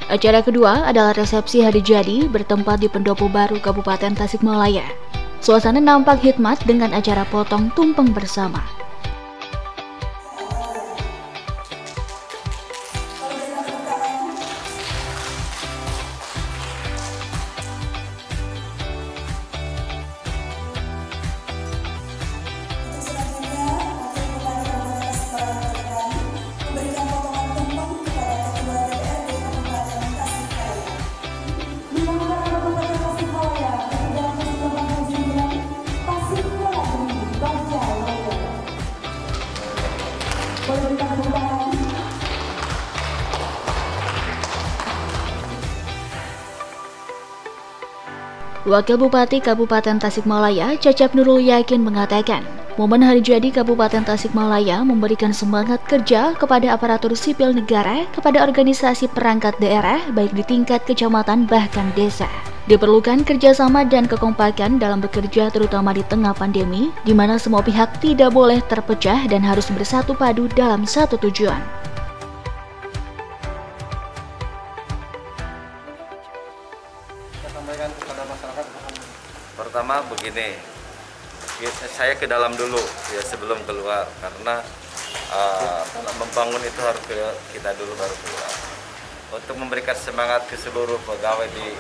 Acara kedua adalah resepsi hari jadi bertempat di Pendopo Baru, Kabupaten Tasikmalaya. Suasana nampak hikmat dengan acara potong tumpeng bersama. Wakil Bupati Kabupaten Tasikmalaya, Cecep Nurul Yakin mengatakan, momen hari jadi Kabupaten Tasikmalaya memberikan semangat kerja kepada aparatur sipil negara, kepada organisasi perangkat daerah, baik di tingkat kecamatan bahkan desa. Diperlukan kerjasama dan kekompakan dalam bekerja terutama di tengah pandemi, di mana semua pihak tidak boleh terpecah dan harus bersatu padu dalam satu tujuan. Sampaikan kepada masyarakat. Pertama begini, saya ke dalam dulu ya sebelum keluar karena membangun itu harus kita dulu baru keluar. Untuk memberikan semangat ke seluruh pegawai di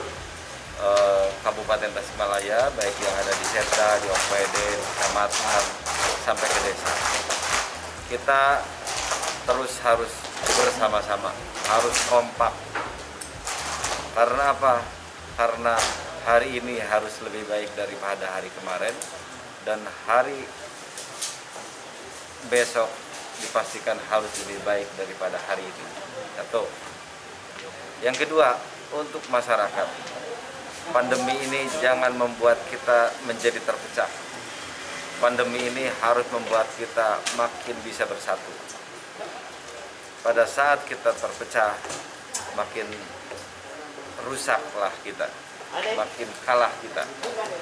Kabupaten Tasikmalaya, baik yang ada di Serda, di OPD, di kecamatan sampai ke desa. Kita terus harus bersama-sama, harus kompak. Karena apa? Karena hari ini harus lebih baik daripada hari kemarin dan hari besok dipastikan harus lebih baik daripada hari ini. Satu. Yang kedua, untuk masyarakat, pandemi ini jangan membuat kita menjadi terpecah. Pandemi ini harus membuat kita makin bisa bersatu. Pada saat kita terpecah, makin rusaklah kita, makin kalah kita.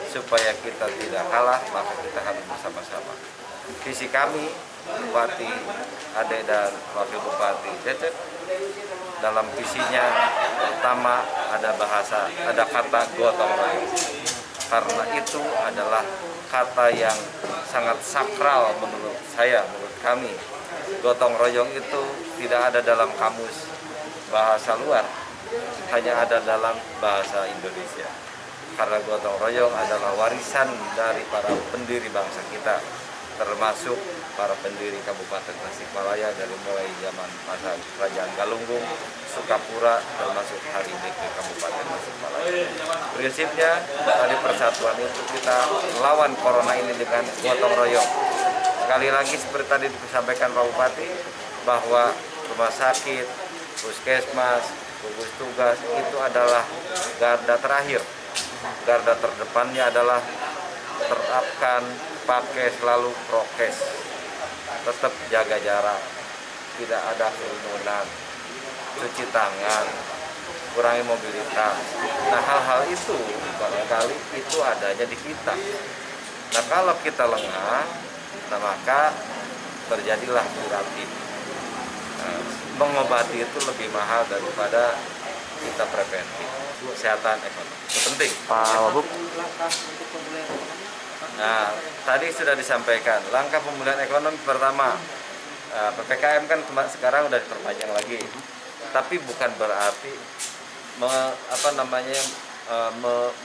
Supaya kita tidak kalah, maka kita harus bersama-sama. Visi kami, Bupati Ade dan Wakil Bupati Cecep, dalam visinya pertama ada kata gotong royong. Karena itu adalah kata yang sangat sakral menurut saya, menurut kami. Gotong royong itu tidak ada dalam kamus bahasa luar, hanya ada dalam bahasa Indonesia. Karena gotong royong adalah warisan dari para pendiri bangsa kita, termasuk para pendiri Kabupaten Tasikmalaya dari mulai zaman masa Kerajaan Galunggung, Sukapura, termasuk hari ini ke Kabupaten Tasikmalaya. Prinsipnya tadi persatuan itu kita lawan corona ini dengan gotong royong. Sekali lagi seperti tadi disampaikan Pak Bupati bahwa rumah sakit, puskesmas, gugus tugas itu adalah garda terakhir. Garda terdepannya adalah terapkan, pakai selalu prokes, tetap jaga jarak, tidak ada kerumunan, cuci tangan, kurangi mobilitas. Nah, hal-hal itu barangkali itu adanya di kita. Nah, kalau kita lengah, nah maka terjadilah kuratif. Nah, mengobati itu lebih mahal daripada kita preventif. Kesehatan ekonomi itu penting. Pak Wabub. Nah, tadi sudah disampaikan langkah pemulihan ekonomi pertama, PPKM kan sekarang udah diperpanjang lagi, tapi bukan berarti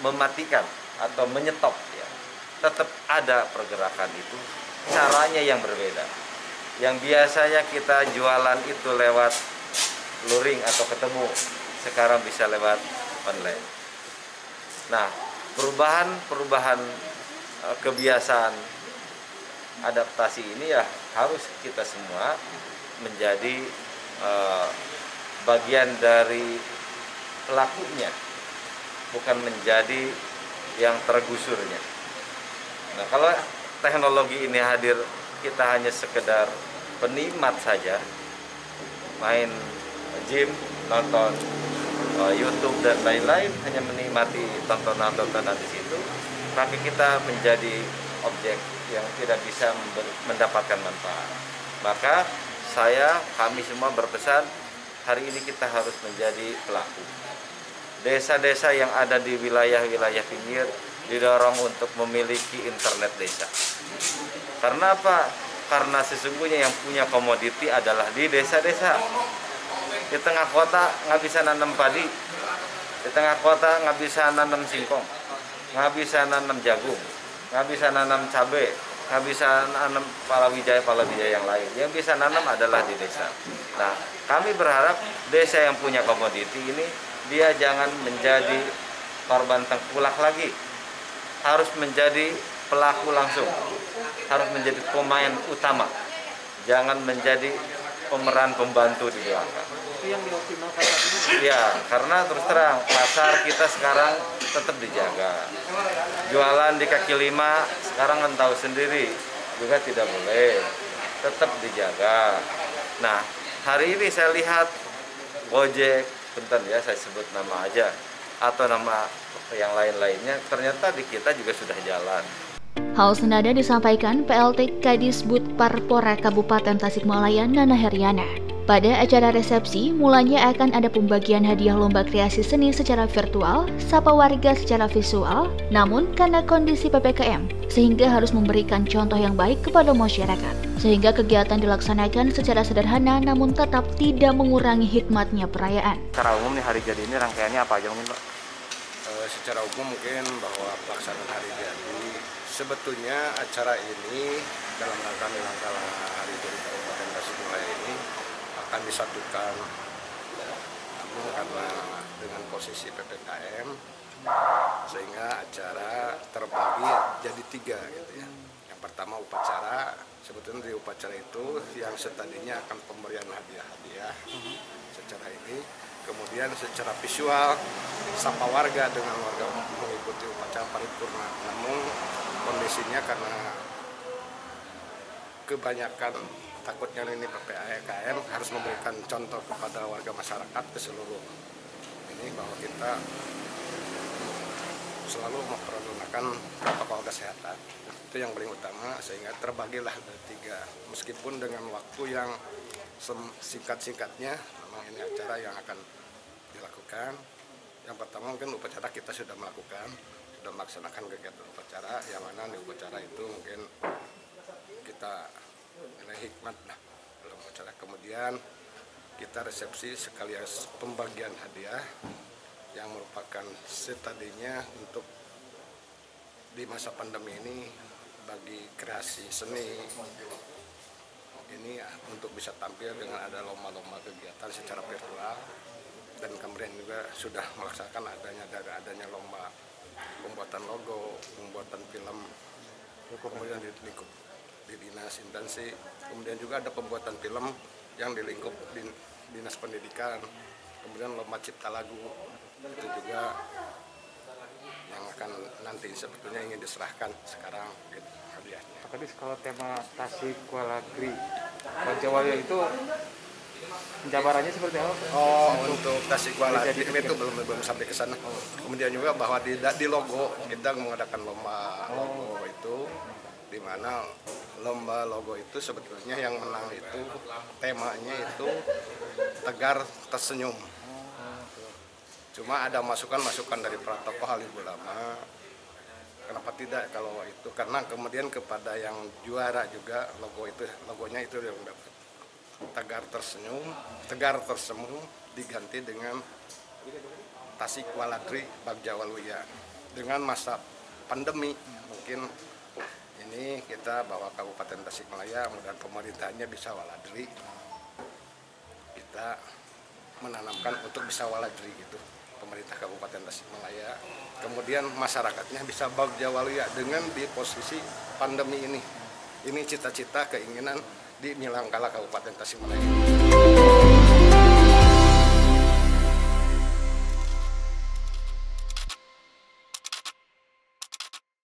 mematikan atau menyetop ya. Tetap ada pergerakan itu, caranya yang berbeda. Yang biasanya kita jualan itu lewat luring atau ketemu, sekarang bisa lewat online. Nah, perubahan kebiasaan adaptasi ini ya harus kita semua menjadi bagian dari pelakunya, bukan menjadi yang tergusurnya. Nah, kalau teknologi ini hadir, kita hanya sekedar penikmat saja, main gym, nonton YouTube dan lain-lain, hanya menikmati tontonan-tontonan di situ, tapi kita menjadi objek yang tidak bisa mendapatkan manfaat. Maka kami semua berpesan hari ini kita harus menjadi pelaku. Desa-desa yang ada di wilayah-wilayah pinggir didorong untuk memiliki internet desa. Karena apa? Karena sesungguhnya yang punya komoditi adalah di desa-desa. Di tengah kota nggak bisa nanam padi, di tengah kota nggak bisa nanam singkong, nggak bisa nanam jagung, nggak bisa nanam cabai, nggak bisa nanam palawija yang lain. Yang bisa nanam adalah di desa. Nah, kami berharap desa yang punya komoditi ini dia jangan menjadi korban tengkulak lagi, harus menjadi pelaku langsung, harus menjadi pemain utama, jangan menjadi pemeran pembantu di belakang. Itu yang dioptimalkan ini. Ya, karena terus terang pasar kita sekarang tetap dijaga. Jualan di kaki lima sekarang kan tahu sendiri juga tidak boleh, tetap dijaga. Nah, hari ini saya lihat Gojek, bentar ya saya sebut nama aja, atau nama yang lain-lainnya, ternyata di kita juga sudah jalan. Hal senada disampaikan PLT Kadisbud Parpora Kabupaten Tasikmalaya Nana Heriana. Pada acara resepsi, mulanya akan ada pembagian hadiah lomba kreasi seni secara virtual, sapa warga secara visual, namun karena kondisi PPKM, sehingga harus memberikan contoh yang baik kepada masyarakat. Sehingga kegiatan dilaksanakan secara sederhana namun tetap tidak mengurangi hikmatnya perayaan. Secara umum nih hari jadi ini rangkaiannya apa aja mungkin Pak? Secara umum mungkin bahwa pelaksanaan hari jadi sebetulnya acara ini dalam rangka menyelenggarkan hari jadi Kabupaten Tasikmalaya ini akan disatukan, namun karena dengan posisi PPKM sehingga acara terbagi jadi 3 gitu ya. Yang pertama upacara, sebetulnya di upacara itu yang setadinya akan pemberian hadiah-hadiah secara ini, kemudian secara visual sapa warga dengan warga mengikuti upacara paripurna. Namun kondisinya karena kebanyakan takutnya ini PPKM harus memberikan contoh kepada warga masyarakat ke seluruh ini bahwa kita selalu mempergunakan protokol kesehatan. Itu yang paling utama, sehingga terbagilah dari 3 meskipun dengan waktu yang singkat-singkatnya. Memang ini acara yang akan dilakukan. Yang pertama mungkin upacara kita sudah melaksanakan kegiatan upacara, yang mana di upacara itu mungkin kita nilai hikmat lah dalam upacara. Kemudian kita resepsi sekaligus pembagian hadiah yang merupakan setadinya untuk di masa pandemi ini bagi kreasi seni ini untuk bisa tampil dengan ada lomba-lomba kegiatan secara virtual, dan kemudian juga sudah melaksanakan adanya lomba pembuatan logo, pembuatan film, kemudian di lingkup di dinas instansi, kemudian juga ada pembuatan film yang di lingkup dinas pendidikan, kemudian lomba cipta lagu, itu juga yang akan nanti sebetulnya ingin diserahkan sekarang gitu, hadiahnya. Tadi kalau tema Tasik Kuala Gri, Jawa itu penjabarannya seperti apa? Oh, untuk Tasik Kuala Gri itu belum sampai ke sana. Kemudian juga bahwa di logo kita mengadakan lomba logo itu, di mana lomba logo itu sebetulnya yang menang itu temanya itu tegar tersenyum. Cuma ada masukan-masukan dari para tokoh alim ulama, kenapa tidak kalau itu, karena kemudian kepada yang juara juga logonya itu yang dapat tegar tersenyum diganti dengan Tasik Kuala Gri Bagja Waluya. Dengan masa pandemi mungkin ini kita bawa Kabupaten Tasikmalaya, mudah pemerintahnya bisa waladri, kita menanamkan untuk bisa waladri gitu, pemerintah Kabupaten Tasikmalaya, kemudian masyarakatnya bisa Bagja Waluya dengan di posisi pandemi ini cita-cita keinginan di Nilangkala Kabupaten Tasikmalaya.